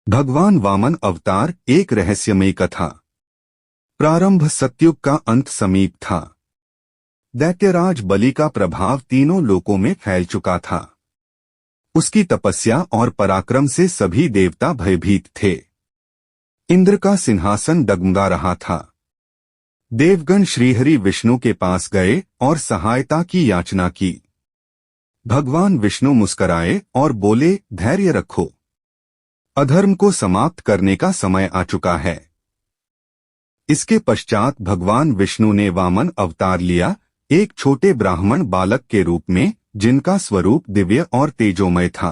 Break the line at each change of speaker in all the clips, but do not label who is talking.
भगवान वामन अवतार एक रहस्यमयी कथा। प्रारंभ सतयुग का अंत समीप था। दैत्यराज बलि का प्रभाव तीनों लोकों में फैल चुका था। उसकी तपस्या और पराक्रम से सभी देवता भयभीत थे। इंद्र का सिंहासन डगमगा रहा था। देवगण श्रीहरि विष्णु के पास गए और सहायता की याचना की। भगवान विष्णु मुस्कुराए और बोले, धैर्य रखो, अधर्म को समाप्त करने का समय आ चुका है। इसके पश्चात भगवान विष्णु ने वामन अवतार लिया, एक छोटे ब्राह्मण बालक के रूप में, जिनका स्वरूप दिव्य और तेजोमय था।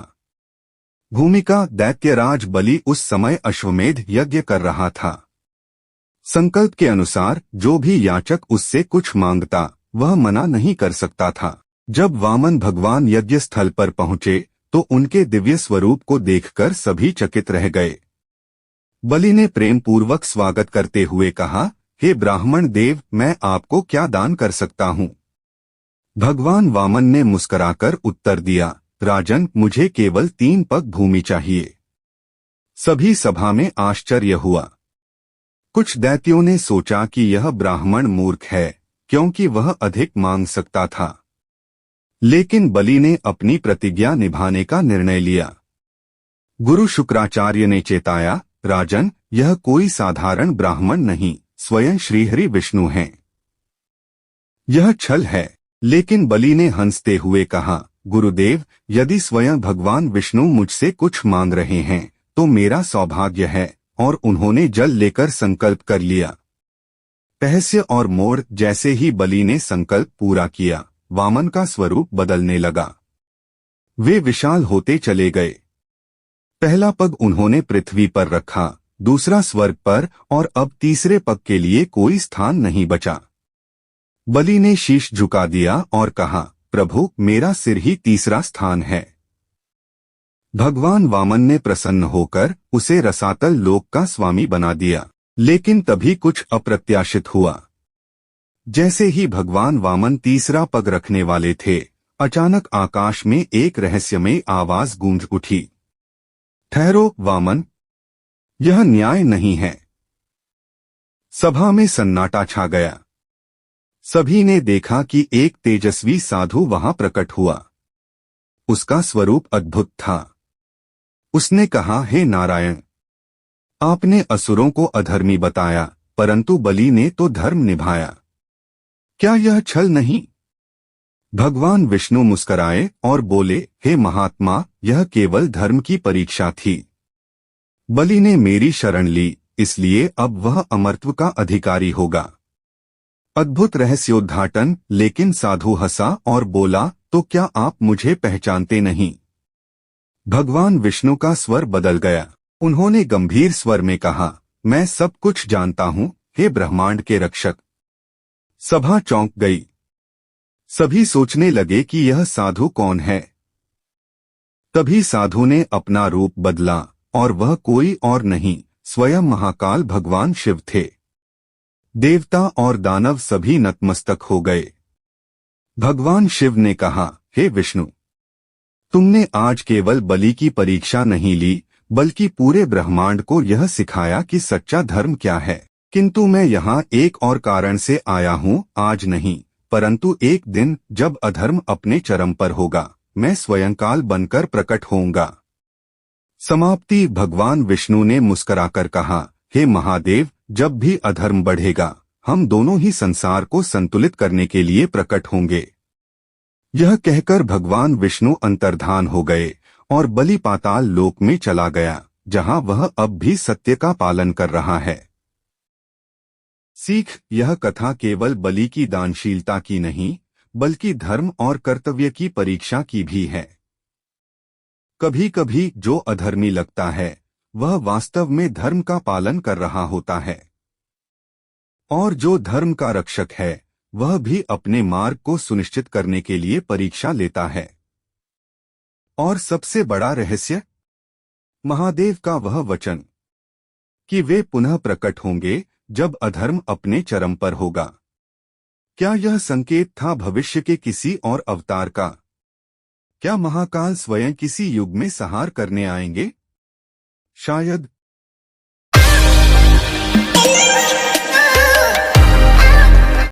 भूमिका दैत्यराज बलि उस समय अश्वमेध यज्ञ कर रहा था। संकल्प के अनुसार जो भी याचक उससे कुछ मांगता वह मना नहीं कर सकता था। जब वामन भगवान यज्ञ स्थल पर पहुंचे तो उनके दिव्य स्वरूप को देखकर सभी चकित रह गए। बलि ने प्रेम पूर्वक स्वागत करते हुए कहा, हे ब्राह्मण देव, मैं आपको क्या दान कर सकता हूँ? भगवान वामन ने मुस्कुराकर उत्तर दिया, राजन, मुझे केवल 3 पग भूमि चाहिए। सभी सभा में आश्चर्य हुआ। कुछ दैत्यों ने सोचा कि यह ब्राह्मण मूर्ख है, क्योंकि वह अधिक मांग सकता था। लेकिन बलि ने अपनी प्रतिज्ञा निभाने का निर्णय लिया। गुरु शुक्राचार्य ने चेताया, राजन, यह कोई साधारण ब्राह्मण नहीं, स्वयं श्रीहरि विष्णु हैं। यह छल है। लेकिन बलि ने हंसते हुए कहा, गुरुदेव, यदि स्वयं भगवान विष्णु मुझसे कुछ मांग रहे हैं तो मेरा सौभाग्य है। और उन्होंने जल लेकर संकल्प कर लिया। रहस्य और मोड़ जैसे ही बलि ने संकल्प पूरा किया, वामन का स्वरूप बदलने लगा। वे विशाल होते चले गए। पहला पग उन्होंने पृथ्वी पर रखा, दूसरा स्वर्ग पर, और अब तीसरे पग के लिए कोई स्थान नहीं बचा। बलि ने शीश झुका दिया और कहा, प्रभु, मेरा सिर ही तीसरा स्थान है। भगवान वामन ने प्रसन्न होकर उसे रसातल लोक का स्वामी बना दिया। लेकिन तभी कुछ अप्रत्याशित हुआ। जैसे ही भगवान वामन तीसरा पग रखने वाले थे, अचानक आकाश में एक रहस्यमय आवाज गूंज उठी, ठहरो वामन, यह न्याय नहीं है। सभा में सन्नाटा छा गया। सभी ने देखा कि एक तेजस्वी साधु वहां प्रकट हुआ। उसका स्वरूप अद्भुत था। उसने कहा, हे नारायण, आपने असुरों को अधर्मी बताया, परंतु बलि ने तो धर्म निभाया। क्या यह छल नहीं? भगवान विष्णु मुस्कुराए और बोले, हे महात्मा, यह केवल धर्म की परीक्षा थी। बलि ने मेरी शरण ली, इसलिए अब वह अमरत्व का अधिकारी होगा। अद्भुत रहस्योद्घाटन। लेकिन साधु हंसा और बोला, तो क्या आप मुझे पहचानते नहीं? भगवान विष्णु का स्वर बदल गया। उन्होंने गंभीर स्वर में कहा, मैं सब कुछ जानता हूँ, हे ब्रह्मांड के रक्षक। सभा चौंक गई। सभी सोचने लगे कि यह साधु कौन है। तभी साधु ने अपना रूप बदला और वह कोई और नहीं, स्वयं महाकाल भगवान शिव थे। देवता और दानव सभी नतमस्तक हो गए। भगवान शिव ने कहा, हे विष्णु, तुमने आज केवल बलि की परीक्षा नहीं ली, बल्कि पूरे ब्रह्मांड को यह सिखाया कि सच्चा धर्म क्या है। किंतु मैं यहाँ एक और कारण से आया हूँ, आज नहीं, परंतु एक दिन जब अधर्म अपने चरम पर होगा, मैं स्वयं काल बनकर प्रकट होऊंगा। समाप्ति। भगवान विष्णु ने मुस्कुराकर कहा, हे महादेव, जब भी अधर्म बढ़ेगा, हम दोनों ही संसार को संतुलित करने के लिए प्रकट होंगे। यह कहकर भगवान विष्णु अंतर्धान हो गए और बलि पाताल लोक में चला गया, जहां वह अब भी सत्य का पालन कर रहा है। सीख, यह कथा केवल बलि की दानशीलता की नहीं, बल्कि धर्म और कर्तव्य की परीक्षा की भी है। कभी कभी जो अधर्मी लगता है, वह वास्तव में धर्म का पालन कर रहा होता है। और जो धर्म का रक्षक है, वह भी अपने मार्ग को सुनिश्चित करने के लिए परीक्षा लेता है। और सबसे बड़ा रहस्य, महादेव का वह वचन कि वे पुनः प्रकट होंगे जब अधर्म अपने चरम पर होगा। क्या यह संकेत था भविष्य के किसी और अवतार का? क्या महाकाल स्वयं किसी युग में संहार करने आएंगे? शायद